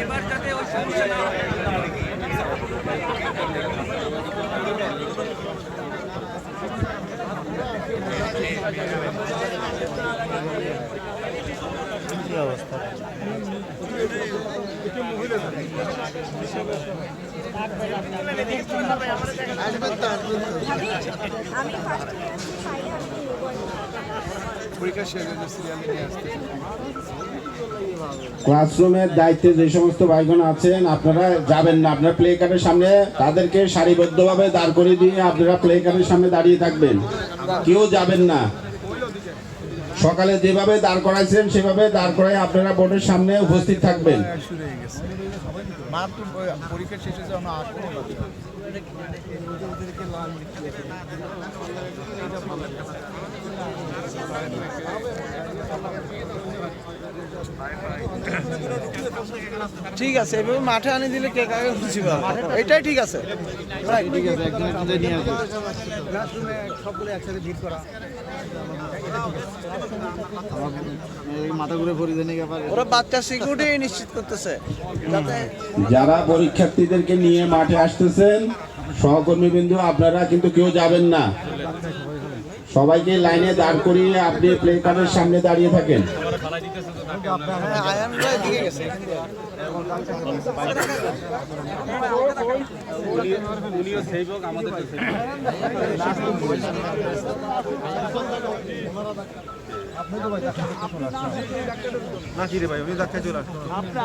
এবার যাতে ওই সমস্যা না হয়। কি অবস্থা? ক্লাসরুমের দায়িত্বে যে সমস্ত ভাইগণ আছেন আপনারা যাবেন না, আপনারা প্লে কার্ডের সামনে তাদেরকে সারিবদ্ধভাবে দাঁড় করিয়ে দিয়ে আপনারা প্লে কার্ডের সামনে দাঁড়িয়ে থাকবেন, কেউ যাবেন না। সকালে যেভাবে দাঁড় করাইছেন সেভাবে দাঁড় করাই আপনারা বোর্ডের সামনে উপস্থিত থাকবেন। পরীক্ষা শেষে যাও না ঠিক আছে, এভাবে মাঠে আনি দিলে কে কাকে খুশি পাবে, এটাই ঠিক আছে। ঠিক আছে, একজনের নিয়ে আসবে ক্লাসরুমে সবগুলো একসাথে ভিড় করা, মাথা ঘুরে পড়ে জানি ওরা বাচ্চা সিকিউরিটি নিশ্চিত করতেছে যাতে যারা পরীক্ষার্থীদেরকে নিয়ে মাঠে আসতেছেন সহকর্মীবৃন্দ আপনারা কিন্তু কেউ যাবেন না, সবাইকে লাইনে দাঁড় করিয়ে আপনি প্লে কার্ডের সামনে দাঁড়িয়ে থাকেন।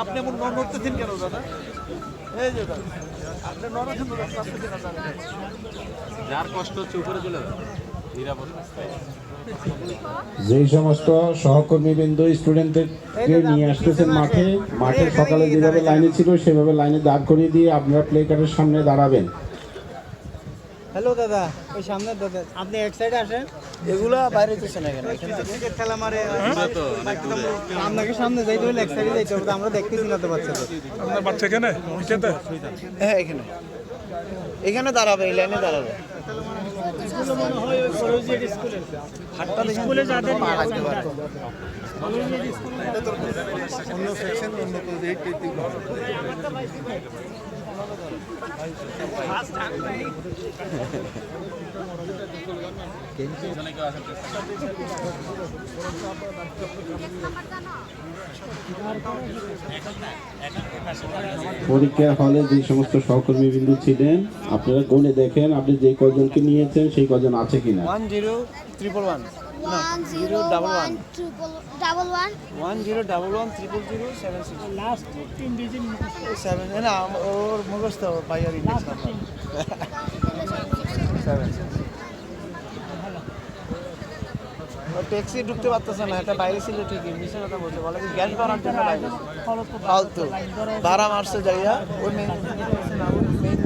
আপনি এমন নড়তেছেন কেন দাদা? এই যে আপনি নড়ছেন, যার কষ্ট হচ্ছে উপরে চলে যাবে। যে সমস্ত সহকর্মীবৃন্দ স্টুডেন্টদেরকে নিয়ে আসতেছেন মাঠে সকালে যেভাবে লাইনে ছিল সেভাবে লাইনে দাঁড় করিয়ে দিয়ে আপনারা প্লে কার্ডের সামনে দাঁড়াবেন। হ্যালো দাদা, ওই সামনে দাদা, আপনি এক সাইডে আসেন। এগুলা বাইরে হইতেছে না কেন? খেলা মারে আপনাকে সামনে যাইতে হলে এক সাইডে যাইতে হবে, আমরা দেখতেছি না তো বাচ্চাদের। আপনার বাচ্চা এখানে? হ্যাঁ এখানে, এখানে দাঁড়াবে, এই লাইনে দাঁড়াবে। স্কুলে যাদের অন্য সেকশন অন্য পরীক্ষার হলে যে সমস্ত সহকর্মী বিন্দু ছিলেন আপনারা গুনে দেখেন আপনি যে কজনকে নিয়েছেন সেই কজন আছে কিনা। 101111 লাস্ট 3 ডিজিট 7 না ওর মুখস্থ বাইরে ইংলিশ নাম্বার 7 ট্যাক্সি ঢুকতে পারতেছে না, এটা বাইরে ছিল ঠিকই, মিশন কথা বলছে, বলে কি গ্যাস ভরার জন্য বাইরে ফালতু ভাড়া মারছে যাইয়া ওই মেইন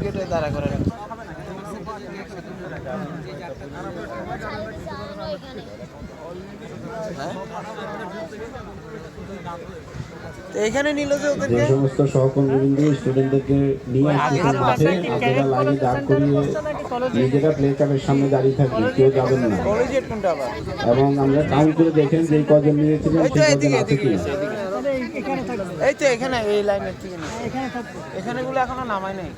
গেটে দাঁড়া করে রাখছে। এখানে নিল যে ওদেরকে যে সমস্ত সহকর্মীবৃন্দ স্টুডেন্টদেরকে নিয়ে আসতেছেন মাঠে আপনারা লাইনে দাঁড় করিয়ে নিজেরা প্লে কার্ডের সামনে দাঁড়িয়ে থাকবেন, কেউ যাবেন না। কলেজের কোনটা আবার এবং আমরা কাউন্ট করে দেখেন যে কজন নিয়েছিলেন সেই কজন আছে কিনা। এই তো এখানে এই লাইনের থেকে এখানে গুলো এখনো নামাই নাই।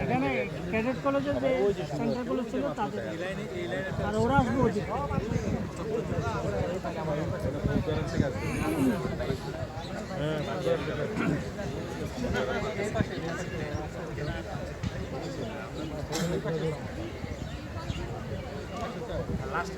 এখানে ক্যাডেট কলেজে যে সেন্টার কলেজ ছিল তাদের, আর ওরা আসবে ওদিকে। লাস্ট